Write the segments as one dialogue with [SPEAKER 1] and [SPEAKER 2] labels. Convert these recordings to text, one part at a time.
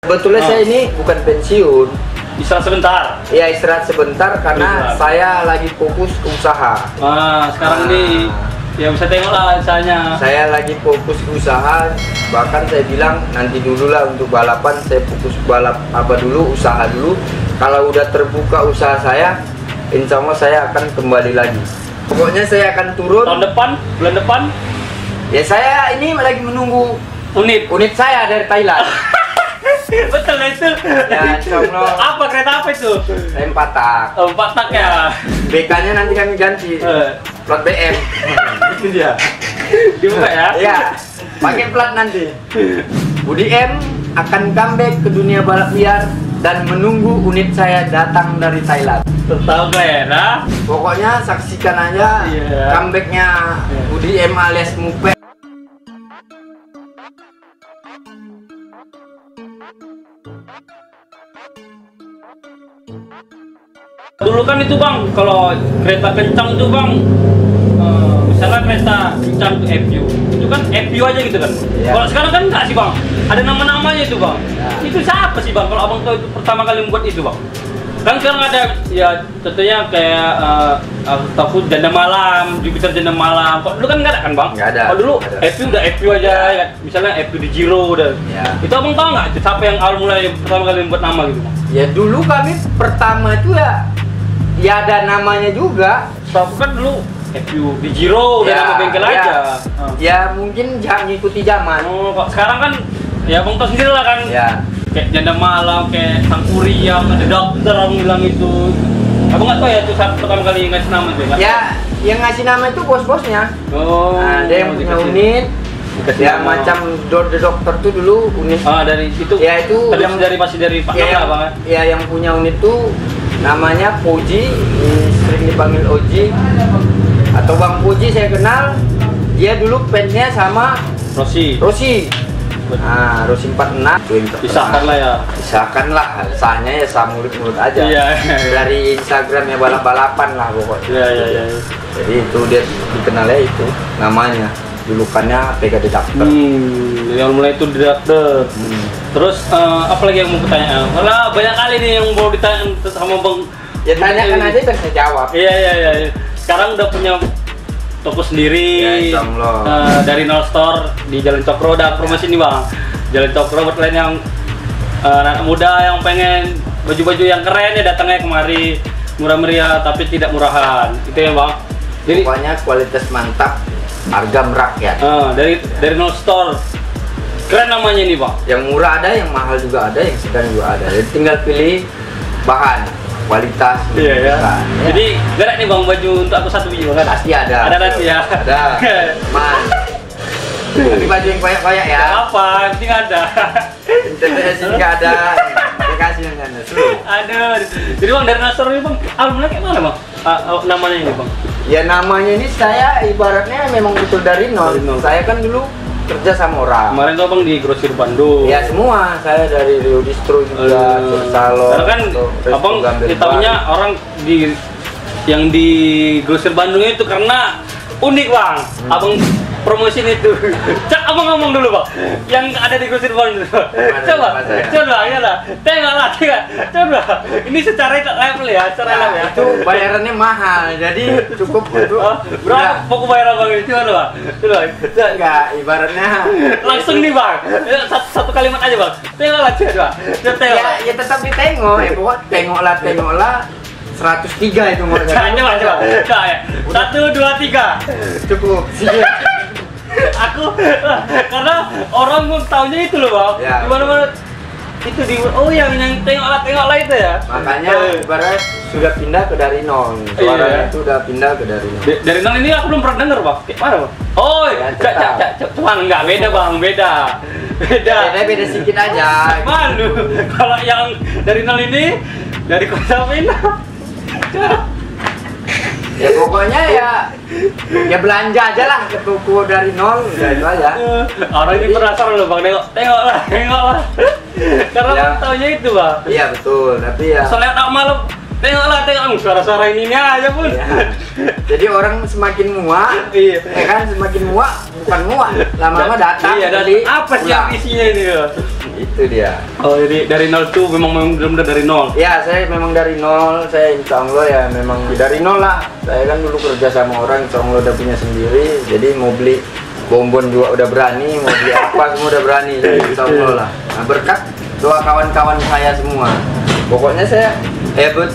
[SPEAKER 1] Sebetulnya saya ini bukan pensiun.
[SPEAKER 2] Istirahat sebentar.
[SPEAKER 1] Ya istirahat sebentar karena saya lagi fokus ke usaha.
[SPEAKER 2] Sekarang ini ya bisa tengok lah usahanya. Saya
[SPEAKER 1] lagi fokus ke usaha. Bahkan saya bilang nanti dulu lah untuk balapan, saya fokus balap usaha dulu. Kalau udah terbuka usaha saya, insya Allah saya akan kembali lagi. Pokoknya saya akan turun
[SPEAKER 2] tahun depan, bulan depan.
[SPEAKER 1] Ya saya ini lagi menunggu unit saya dari Thailand.
[SPEAKER 2] Betul itu.
[SPEAKER 1] Ya,
[SPEAKER 2] apa kereta apa itu?
[SPEAKER 1] Rem 4 tak.
[SPEAKER 2] Oh, 4 tak ya.
[SPEAKER 1] BK-nya nanti kami ganti. Plat BM.
[SPEAKER 2] Itu dia. Dibuka ya?
[SPEAKER 1] Iya. Pakai plat nanti. Budi M akan comeback ke dunia balap liar dan menunggu unit saya datang dari Thailand.
[SPEAKER 2] Tahu kalian,
[SPEAKER 1] Pokoknya saksikan aja comebacknya Budi M alias Mupe.
[SPEAKER 2] Dulu kan itu bang, kalau kereta kencang itu bang, misalnya kereta kencang itu FU, itu kan FU aja gitu kan. Kalau sekarang kan enggak sih bang, ada nama-namanya itu bang. Itu siapa sih bang? Kalau abang tahu itu pertama kali membuat itu bang? Kan sekarang ada ya contohnya kayak tahu janda malam, Jupiter janda malam. Kok dulu kan nggak ada kan bang?
[SPEAKER 1] Nggak ada.
[SPEAKER 2] Kalau dulu FU udah FU aja, ya. Misalnya FU di Giro udah. Itu abang tahu nggak? Siapa yang awal mulai pertama kali membuat nama gitu bang?
[SPEAKER 1] Ya dulu kami pertama itu ya ada namanya juga.
[SPEAKER 2] Aku kan dulu FU di Giro udah nama bengkel aja.
[SPEAKER 1] Ya mungkin jangan ngikuti zaman.
[SPEAKER 2] Kok sekarang kan ya abang tahu sendiri lah kan. Kayak janda malam, kayak sang Kuriam, ada dokter orang bilang itu. Abang nggak tahu ya itu pertama kali ngasih nama itu ya?
[SPEAKER 1] Ya, yang ngasih nama itu bos-bosnya. Ada yang punya unit. Ya macam the doctor tuh dulu unit.
[SPEAKER 2] Dari itu.
[SPEAKER 1] Ya itu
[SPEAKER 2] yang masih dari Pak Nam bang.
[SPEAKER 1] Ya yang punya unit tuh namanya Puji, sering dipanggil Oji atau Bang Puji saya kenal. Dia dulu fansnya sama Rossi. Nah, Rossi 46
[SPEAKER 2] Pisahkan lah ya.
[SPEAKER 1] Pisahkan lah, sahnya ya sah mulut-mulut aja. Dari Instagramnya balap-balapan lah pokoknya.
[SPEAKER 2] Iya.
[SPEAKER 1] Jadi itu dia dikenalnya itu namanya. Julukannya PK Dedakter.
[SPEAKER 2] Yang mulai itu Dedakter. Terus apa lagi yang mau bertanya? Karena banyak kali nih yang mau ditanya sama bang.
[SPEAKER 1] Ya tanyakan aja dan saya jawab.
[SPEAKER 2] Iya. Sekarang udah punya toko sendiri dari Nol Store di Jalan Cokro. Udah promosi nih bang, Jalan Cokro buat kalian yang anak muda yang pengen baju-baju yang keren ya datangnya kemari, murah meriah tapi tidak murahan itu ya bang. Jadi
[SPEAKER 1] pokoknya kualitas mantap, harga merakyat.
[SPEAKER 2] Dari Nol Store keren namanya nih bang. Yang
[SPEAKER 1] murah ada, yang mahal juga ada, yang sedang juga ada. Jadi tinggal pilih bahan, kualitas.
[SPEAKER 2] Iya. Jadi gerak nih bang baju untuk aku satu biji bang.
[SPEAKER 1] Pasti ada.
[SPEAKER 2] Ada nanti ya.
[SPEAKER 1] Ada. Man. Tapi baju yang koyak-koyak ya.
[SPEAKER 2] Apa? Yang penting ada.
[SPEAKER 1] TTS nggak ada. Kasih yang ada.
[SPEAKER 2] Aduh. Jadi bang dari Nasr ini bang, albumnya kayak mana bang? Namanya ini bang?
[SPEAKER 1] Ya namanya ini saya ibaratnya memang betul dari nol. Saya kan dulu kerja sama orang.
[SPEAKER 2] Kemarin tuh abang di Grosir Bandung.
[SPEAKER 1] Ya semua, saya dari Rio Distro juga, Salon.
[SPEAKER 2] Karena kan abang tahunya orang yang di Grosir Bandung itu karena unik bang. Abang promosiin itu. Cak abang ngomong dulu bang. Yang ada di Grosir Bandung. Coba ya lah. Tengok. Coba. Ini secara level ya, secara level ya.
[SPEAKER 1] Itu bayarannya mahal, jadi cukup untuk.
[SPEAKER 2] Berapa pokok bayaran bang ini? Coba.
[SPEAKER 1] Enggak, ibaratnya.
[SPEAKER 2] Langsung nih bang. Satu kalimat aja bang. Tengoklah coba.
[SPEAKER 1] Ya tetap ditengok. Tengoklah. 103 itu mau.
[SPEAKER 2] Coba. 1, 2, 3.
[SPEAKER 1] Cukup.
[SPEAKER 2] Aku karena orang pun taunya itu loh bang. Gimana itu yang tengoklah itu ya.
[SPEAKER 1] Makanya ibarat sudah pindah ke dari nol. Suaranya itu udah pindah ke dari nol.
[SPEAKER 2] Dari nol ini aku belum pernah denger bang. Kayak mana bang? Cuma enggak beda bang, beda sedikit aja. Malu kalau yang dari nol ini dari kota pindah.
[SPEAKER 1] Ya pokoknya ya belanja aja lah ke toko dari nol, udah itu aja.
[SPEAKER 2] Orang ini penasaran loh bang, tengoklah. Karena taunya itu bang.
[SPEAKER 1] Iya betul, tapi ya.
[SPEAKER 2] Soalnya tak malu, tengoklah suara-suara ini aja pun.
[SPEAKER 1] Jadi orang semakin muak,
[SPEAKER 2] Iya.
[SPEAKER 1] ya kan, semakin muak, bukan muak, lama-lama datang.
[SPEAKER 2] Iya,
[SPEAKER 1] beli,
[SPEAKER 2] apa sih
[SPEAKER 1] pulang.
[SPEAKER 2] isinya ini ya?
[SPEAKER 1] Itu dia.
[SPEAKER 2] Oh, jadi dari nol tuh memang benar-benar dari nol.
[SPEAKER 1] Ya, saya memang dari nol. Saya insya Allah ya memang dari nol lah. Saya kan dulu kerja sama orang, insya Allah udah punya sendiri. Jadi mau beli bonbon juga udah berani, mau beli apa semua udah berani. Jadi insya Allah lah. Nah, berkat doa kawan-kawan saya semua. Pokoknya saya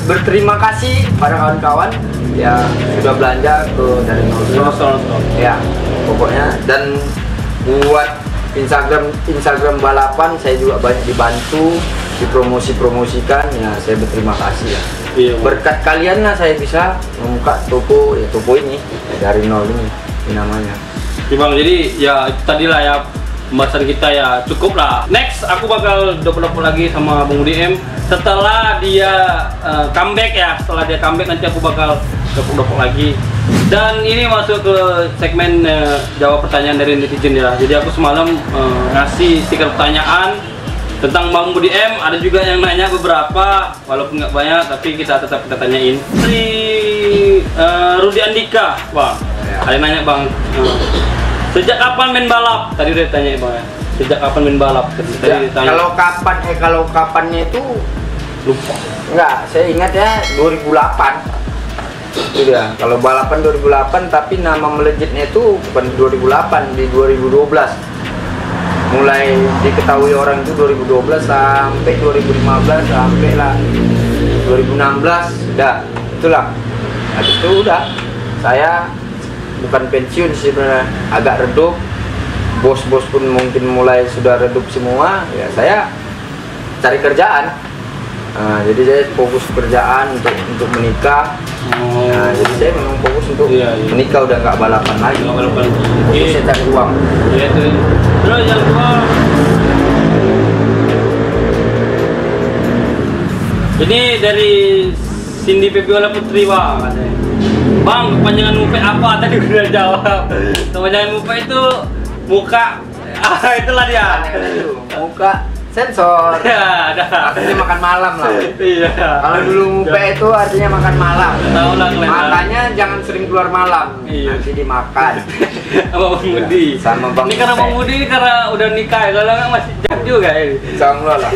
[SPEAKER 1] berterima kasih pada kawan-kawan ya sudah belanja ke dari nol. Ya, pokoknya dan buat Instagram balapan saya juga banyak dibantu, dipromosikan ya, saya berterima kasih ya.
[SPEAKER 2] Iya,
[SPEAKER 1] Berkat kalian lah saya bisa membuka toko ya, toko ini ya, dari nol ini namanya.
[SPEAKER 2] Oke, Bang, jadi ya itu tadi lah ya pembahasan kita ya, cukup lah. Next aku bakal double lagi sama Bang Budi M setelah dia comeback ya. Setelah dia comeback nanti aku bakal double lagi. Dan ini masuk ke segmen jawab pertanyaan dari netizen ya. Jadi aku semalam ngasih stiker pertanyaan tentang Bang Budi M. Ada juga yang nanya beberapa, walaupun nggak banyak, tapi kita tetap tanyain. Si Rudi Andika, Bang. Ada yang nanya, Bang. Sejak kapan main balap? Tadi udah tanya, Bang. Sejak kapan main balap? Tadi ditanya.
[SPEAKER 1] Kalau kapannya itu
[SPEAKER 2] Lupa.
[SPEAKER 1] enggak, saya ingat ya 2008. Itu ya, kalau balapan 2008 tapi nama melejitnya itu bukan 2008, di 2012. Mulai diketahui orang itu 2012 sampai 2015 sampai lah 2016 udah itulah. Habis itu udah saya bukan pensiun sih sebenarnya, agak redup. Bos-bos pun mungkin mulai sudah redup semua ya, saya cari kerjaan. Nah, jadi saya fokus kerjaan untuk menikah. Nah, jadi saya memang fokus untuk menikah, udah nggak balapan lagi.
[SPEAKER 2] Nggak balapan.
[SPEAKER 1] Fokus saya cari uang.
[SPEAKER 2] Iya tuh. Terus yang kedua, ini dari Cindy Febiola Putri, Bang. Bang, kepanjangan muka apa? Tadi udah jawab. Kepanjangan muka itu muka. Itulah dia.
[SPEAKER 1] Muka sensor.
[SPEAKER 2] Ya, ada.
[SPEAKER 1] Artinya makan malam lah.
[SPEAKER 2] Iya.
[SPEAKER 1] Kalau dulu muka itu artinya makan malam.
[SPEAKER 2] Tahu lah kelihatan.
[SPEAKER 1] Makanya jangan sering keluar malam.
[SPEAKER 2] Iya.
[SPEAKER 1] Nanti dimakan.
[SPEAKER 2] Sama Bang Budi.
[SPEAKER 1] Sama Bang
[SPEAKER 2] Ini karena Bang Budi karena udah nikah, kalau nggak masih jak juga ini.
[SPEAKER 1] Insya lah.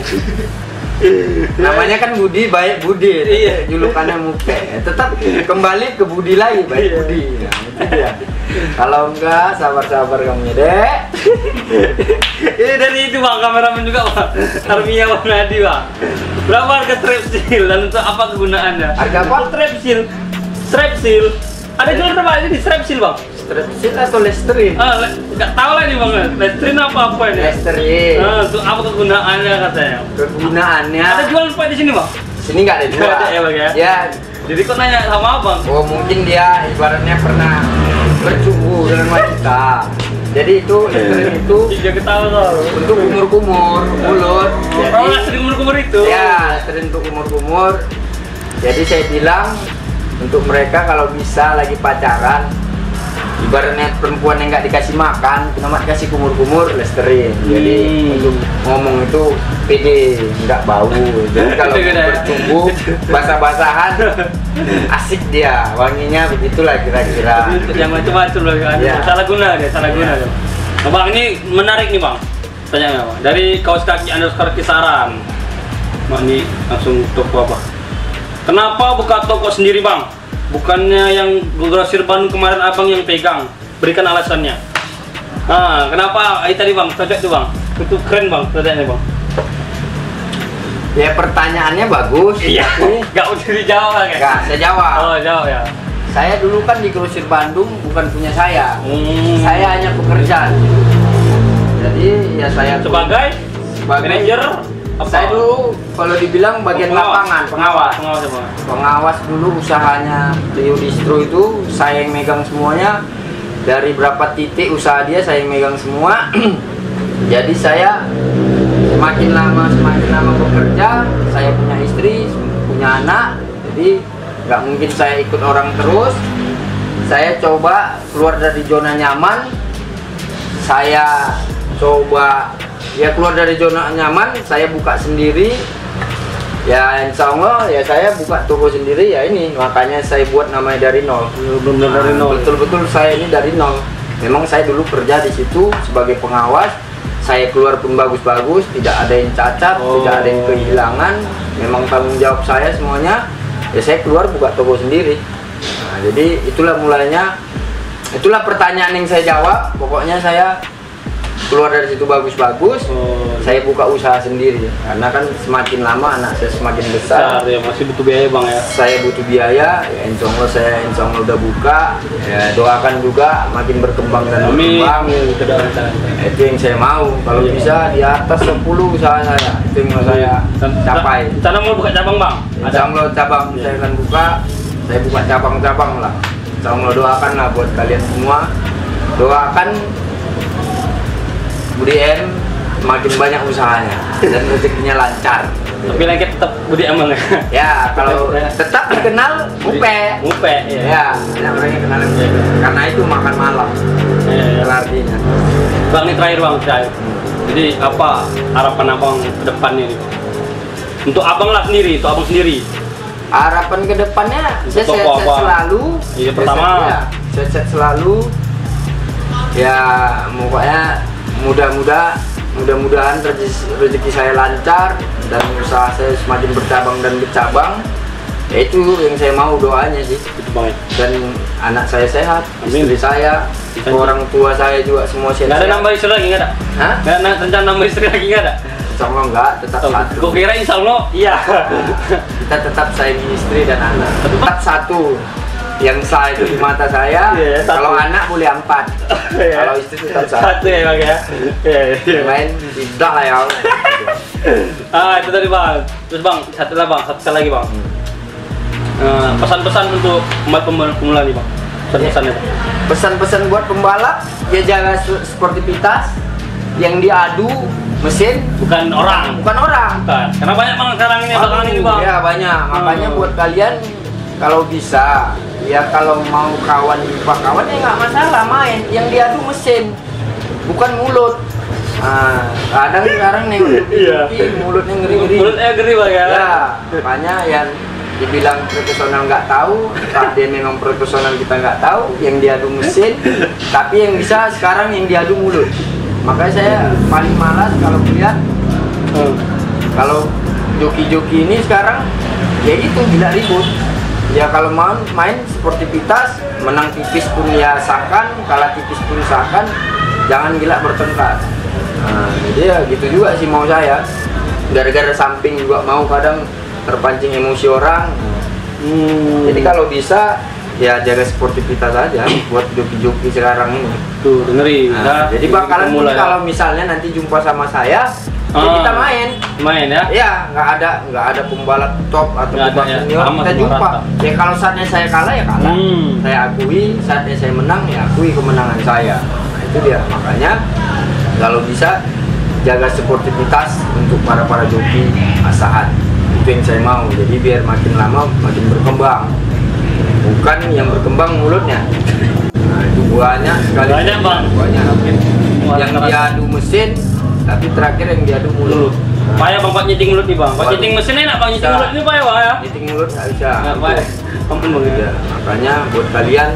[SPEAKER 1] Namanya kan Budi, baik Budi.
[SPEAKER 2] Iya.
[SPEAKER 1] Julukannya muka. Tetap kembali ke Budi lagi, baik
[SPEAKER 2] Iya.
[SPEAKER 1] Budi. Nah, itu dia. Kalau enggak, sabar-sabar kamu ya, Dek.
[SPEAKER 2] Ini dari itu, Bang, kameramen juga, Bang. Armia Bang Nadi, Bang. Berapa harga strepsil dan untuk apa kegunaannya?
[SPEAKER 1] Harga apa?
[SPEAKER 2] Strepsil. Strepsil. Ada jual berapa ini strepsil, Bang?
[SPEAKER 1] Strepsil atau Listerine?
[SPEAKER 2] Nggak tahu lah nih, Bang. Listerine apa ini?
[SPEAKER 1] Listerine.
[SPEAKER 2] Untuk apa kegunaannya katanya?
[SPEAKER 1] Kegunaannya.
[SPEAKER 2] Ada jual apa di sini, Bang?
[SPEAKER 1] Sini nggak ada jual.
[SPEAKER 2] Nggak ada ya, Bang, ya?
[SPEAKER 1] Ya.
[SPEAKER 2] Jadi kok nanya sama Abang?
[SPEAKER 1] Oh, mungkin dia ibaratnya pernah bercumbu dengan wanita. Jadi itu Listerine itu
[SPEAKER 2] Dia ketawa tahu.
[SPEAKER 1] untuk kumur-kumur mulut.
[SPEAKER 2] Oh, nggak sering kumur itu.
[SPEAKER 1] Ya, Listerine untuk kumur-kumur. Jadi saya bilang untuk mereka kalau bisa lagi pacaran, ibaratnya perempuan yang nggak dikasih makan, cuma dikasih kumur-kumur, Listerine. Jadi untuk ngomong itu pede, nggak bau. Jadi kalau bercumbu, basah-basahan, asik dia, wanginya begitulah kira-kira.
[SPEAKER 2] Yang macam-macam loh kan.
[SPEAKER 1] Ya.
[SPEAKER 2] Salah guna deh, salah guna deh. Nah, Bang, ini menarik nih, Bang. Tanya nggak, Bang? Dari kaos kaki _ kisaran. Bang, ini langsung toko apa? Kenapa buka toko sendiri, Bang? Bukannya yang grosir Bandung kemarin Abang yang pegang? Berikan alasannya. Nah, kenapa? Tadi, Bang, cocok tuh, Bang. Itu keren, Bang, cocoknya, Bang.
[SPEAKER 1] Ya pertanyaannya bagus.
[SPEAKER 2] Iya. Nggak udah dijawab, Bang, ya?
[SPEAKER 1] Nggak, saya jawab.
[SPEAKER 2] Oh, jawab ya.
[SPEAKER 1] Saya dulu kan di Grosir Bandung bukan punya saya.
[SPEAKER 2] Hmm.
[SPEAKER 1] Saya hanya pekerja. Jadi ya saya
[SPEAKER 2] Sebagai manajer. Apa?
[SPEAKER 1] Saya dulu kalau dibilang bagian lapangan, pengawas. Pengawas dulu usahanya Rio Distro itu saya yang megang semuanya. Dari berapa titik usaha dia saya yang megang semua. Jadi saya semakin lama bekerja, saya punya istri, punya anak. Jadi nggak mungkin saya ikut orang terus. Saya coba keluar dari zona nyaman. Saya coba ya keluar dari zona nyaman, saya buka sendiri. Ya insya Allah ya saya buka toko sendiri ya ini, makanya saya buat namanya dari nol.
[SPEAKER 2] Benar dari nol.
[SPEAKER 1] Betul-betul saya ini dari nol. Memang saya dulu kerja di situ sebagai pengawas. Saya keluar pun bagus-bagus, tidak ada yang cacat, tidak ada yang kehilangan. Memang tanggung jawab saya semuanya. Ya saya keluar buka toko sendiri. Nah, jadi itulah mulainya. Itulah pertanyaan yang saya jawab. Pokoknya saya keluar dari situ bagus-bagus, saya buka usaha sendiri karena kan semakin lama anak saya semakin besar
[SPEAKER 2] ya, masih butuh biaya bang ya.
[SPEAKER 1] Saya butuh biaya, ya insya Allah udah buka, ya doakan juga makin berkembang dan berkembang. Itu yang saya mau, kalau bisa di atas 10 usaha saya, itu yang mau saya capai.
[SPEAKER 2] Rencana mau buka cabang bang?
[SPEAKER 1] Insya Allah cabang saya akan buka, saya buka cabang-cabang lah. Insya Allah doakan lah buat kalian semua, doakan Budi M makin banyak usahanya dan rezekinya lancar.
[SPEAKER 2] Tapi lagi tetap Budi M ya?
[SPEAKER 1] Ya kalau tetap dikenal Mupe. Ya, banyak orang yang kenal Mupe. Karena itu makan malam. Artinya.
[SPEAKER 2] Bang ini terakhir bang, Jadi apa harapan abang ke depannya nih? Untuk abang lah sendiri, untuk abang sendiri.
[SPEAKER 1] Harapan ke depannya saya sehat-sehat selalu.
[SPEAKER 2] Iya pertama.
[SPEAKER 1] Sehat-sehat selalu. Ya pokoknya mudah-mudahan rezeki saya lancar dan usaha saya semakin bercabang dan bercabang. Ya itu yang saya mau doanya sih. Dan anak saya sehat, istri saya, orang tua saya juga semua sehat.
[SPEAKER 2] Nggak ada nambah istri lagi nggak ada?
[SPEAKER 1] Hah?
[SPEAKER 2] Nggak ada rencana nambah istri lagi nggak ada?
[SPEAKER 1] Insya Allah enggak, tetap satu.
[SPEAKER 2] Gue kira insya Allah iya.
[SPEAKER 1] Kita tetap sayangi istri dan anak. Tetap satu. Yang sah itu di mata saya, kalau anak boleh 4, kalau istri tetap satu
[SPEAKER 2] ya bang ya.
[SPEAKER 1] Yang lain tidak lah ya.
[SPEAKER 2] Itu tadi bang. Terus bang, satu lagi bang. Pesan-pesan untuk pemula nih bang. Pesan-pesannya.
[SPEAKER 1] Pesan-pesan buat pembalap, ya jaga sportivitas, yang diadu mesin
[SPEAKER 2] bukan orang. Karena banyak bang sekarang ini belakangan ini bang.
[SPEAKER 1] Ya banyak, makanya buat kalian kalau bisa, ya kalau mau kawan jumpa kawan ya nggak masalah main. Yang diadu mesin, bukan mulut. Kadang sekarang nih mulutnya ngeri-ngeri.
[SPEAKER 2] Mulutnya ngeri bang ya.
[SPEAKER 1] Ya, makanya yang dibilang profesional nggak tahu, dia memang profesional kita nggak tahu. Yang diadu mesin, tapi yang bisa sekarang yang diadu mulut. Makanya saya paling malas kalau lihat kalau joki-joki ini sekarang ya gitu tidak ribut. Ya kalau mau main sportivitas, menang tipis pun ya sahkan, kalah tipis pun sahkan, jangan gila bertengkar. Jadi ya gitu juga sih mau saya. Gara-gara samping juga mau kadang terpancing emosi orang. Jadi kalau bisa ya jaga sportivitas aja buat joki-joki sekarang ini.
[SPEAKER 2] Tuh dengerin.
[SPEAKER 1] Jadi bakalan kalau misalnya nanti jumpa sama saya, ya kita main ya. Ya nggak ada pembalap top atau pembalap senior, kita jumpa. Ya kalau saatnya saya kalah ya kalah, saya akui. Saatnya saya menang ya akui kemenangan saya. Nah itu dia, makanya kalau bisa jaga sportivitas untuk para joki asahan. Itu yang saya mau. Jadi biar makin lama makin berkembang. Bukan yang berkembang mulutnya. Nah itu banyak sekali.
[SPEAKER 2] Banyak bang.
[SPEAKER 1] Yang diadu mesin, tapi terakhir yang diadu mulut.
[SPEAKER 2] Payah bang, Pak nyeting mulut nih bang. Pak nyeting mesin enak, Pak nyeting mulut ini payah bang ya.
[SPEAKER 1] Nyeting mulut nggak bisa.
[SPEAKER 2] Nggak payah. Ampun bang ya.
[SPEAKER 1] Makanya buat kalian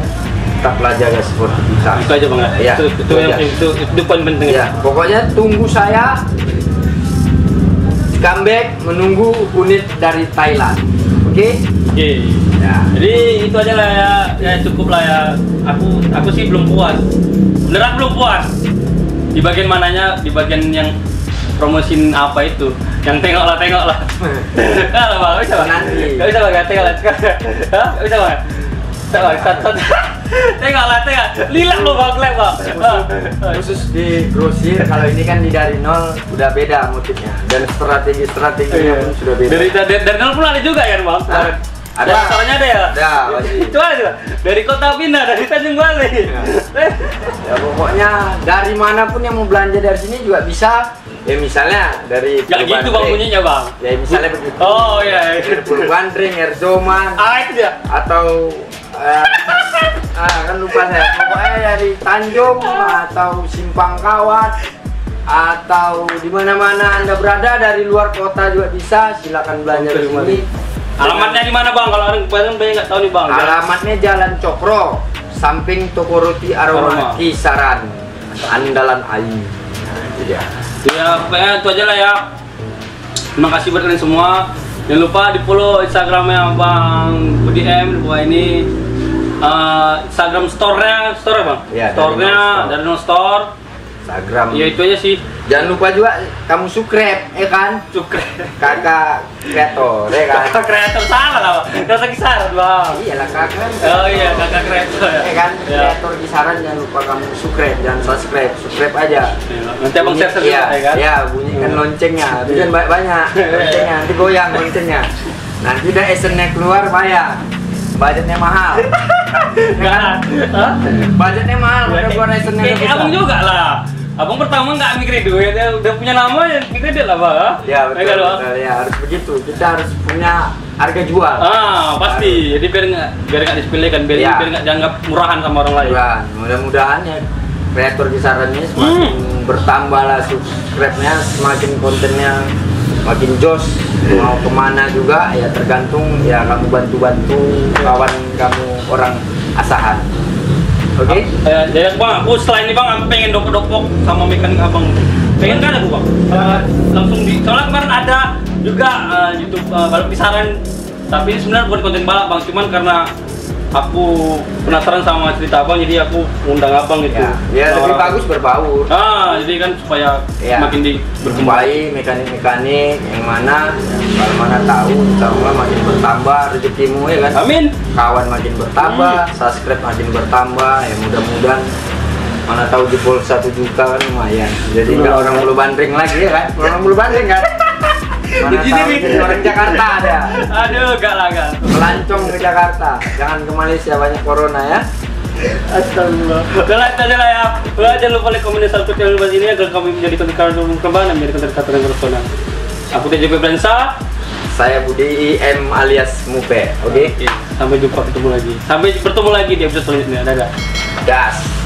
[SPEAKER 1] tetaplah jaga sportivitas.
[SPEAKER 2] Itu aja bang ya. Itu poin penting.
[SPEAKER 1] Ya, pokoknya tunggu saya comeback menunggu unit dari Thailand. Oke?
[SPEAKER 2] Oke. Ya. Jadi itu aja lah ya. Ya cukup lah ya. Aku sih belum puas. Beneran belum puas. Di bagian mananya? Di bagian yang promosiin apa itu? Yang tengok lah. Kalau bang, bisa bang? Gak bisa bang, tengok lah. Hah? Gak bisa bang? Tengok. Lilat lo bang, bang.
[SPEAKER 1] Khusus di grosir, kalau ini kan dari nol udah beda motifnya dan strateginya pun sudah beda.
[SPEAKER 2] Dari nol pun ada juga kan bang?
[SPEAKER 1] Ada.
[SPEAKER 2] Masalahnya ada ya?
[SPEAKER 1] Ada, pasti.
[SPEAKER 2] Itu aja. Dari Kota Pindah, dari Tanjung Balai.
[SPEAKER 1] Ya pokoknya dari manapun yang mau belanja dari sini juga bisa. Ya misalnya dari
[SPEAKER 2] Yang gitu bang bunyinya bang.
[SPEAKER 1] Ya misalnya begitu.
[SPEAKER 2] Oh iya.
[SPEAKER 1] Purwandring, Erzoman.
[SPEAKER 2] Itu dia.
[SPEAKER 1] Atau kan lupa saya. Pokoknya dari Tanjung atau Simpang Kawat atau di mana-mana Anda berada, dari luar kota juga bisa, silakan belanja di sini.
[SPEAKER 2] Alamatnya di mana Bang? Kalau orang banyak nggak tahu nih Bang.
[SPEAKER 1] Alamatnya Jalan Cokro, samping toko roti Aroma Kisaran, andalan Ayu. Nah, itu dia.
[SPEAKER 2] Ya, pokoknya itu aja lah ya. Terima kasih buat kalian semua. Jangan lupa di follow Instagramnya Bang Budi M di bawah ini. Instagram store-nya Bang?
[SPEAKER 1] Ya,
[SPEAKER 2] Store-nya dari No Store.
[SPEAKER 1] Instagram.
[SPEAKER 2] Ya itu aja sih.
[SPEAKER 1] Jangan lupa juga kamu subscribe, ya kan?
[SPEAKER 2] Subscribe.
[SPEAKER 1] Kakak kreator, ya kan?
[SPEAKER 2] Kakak kreator salah lah Bang. Kakak kisaran Bang.
[SPEAKER 1] Iyalah kakak.
[SPEAKER 2] Oh iya, kakak kreator ya.
[SPEAKER 1] Ya kan?
[SPEAKER 2] Ya.
[SPEAKER 1] Kreator kisaran, jangan lupa kamu subscribe, jangan subscribe aja.
[SPEAKER 2] Nanti abang share
[SPEAKER 1] Iya,
[SPEAKER 2] ya kan?
[SPEAKER 1] ya bunyikan loncengnya, jangan banyak loncengnya, nanti goyang loncengnya. Nanti udah SN-nya keluar bayar, budgetnya mahal.
[SPEAKER 2] Enggak. Hah?
[SPEAKER 1] Budgetnya mahal, udah keluar SN-nya.
[SPEAKER 2] Kayak abang juga lah. Abang pertama nggak mikirin duit, ya udah punya nama ya mikirin duit lah Bang.
[SPEAKER 1] Ya betul, betul, ya harus begitu. Kita harus punya harga jual.
[SPEAKER 2] Pasti. Jadi biar nggak disepelekan, biar nggak dianggap murahan sama orang lain.
[SPEAKER 1] Mudah-mudahan ya kreator kisarannya semakin bertambah lah subscribe-nya, semakin kontennya makin jos. Mau kemana juga ya tergantung ya kamu bantu-bantu kawan kamu orang asahan. Oke?
[SPEAKER 2] Jadi Bang, aku selain ini Bang, aku pengen dopok-dopok sama mekanik abang. Pengen kan aku Bang? Langsung di, soalnya kemarin ada juga YouTube balap kisaran. Tapi ini sebenarnya bukan konten balap Bang, cuman karena aku penasaran sama cerita abang, jadi aku undang abang gitu.
[SPEAKER 1] Ya lebih bagus berbaur.
[SPEAKER 2] Jadi kan supaya makin
[SPEAKER 1] berkembang mekanik-mekanik yang mana kalau mana tahu, insya makin bertambah rezekimu ya kan.
[SPEAKER 2] Amin.
[SPEAKER 1] Kawan makin bertambah, subscribe makin bertambah, ya mudah-mudahan mana tahu jebol 1 juta kan lumayan. Jadi nggak orang bulu bandring lagi ya kan, orang bulu bandring kan. Mana tahu jadi orang Jakarta ada.
[SPEAKER 2] Aduh, gak lah kan.
[SPEAKER 1] Melancong ke Jakarta, jangan ke Malaysia, banyak corona ya.
[SPEAKER 2] Astagfirullah. Udah lah, itu aja lah ya. Udah, jangan lupa like, komen, dan subscribe channel ini agar kami menjadi konten kreator berkembang dan menjadi konten kreator yang berkenan. Aku TJP Brensa.
[SPEAKER 1] Saya Budi M alias Mupe. Oke.
[SPEAKER 2] Sampai jumpa, ketemu lagi. Sampai bertemu lagi di episode selanjutnya. Dadah.
[SPEAKER 1] Das.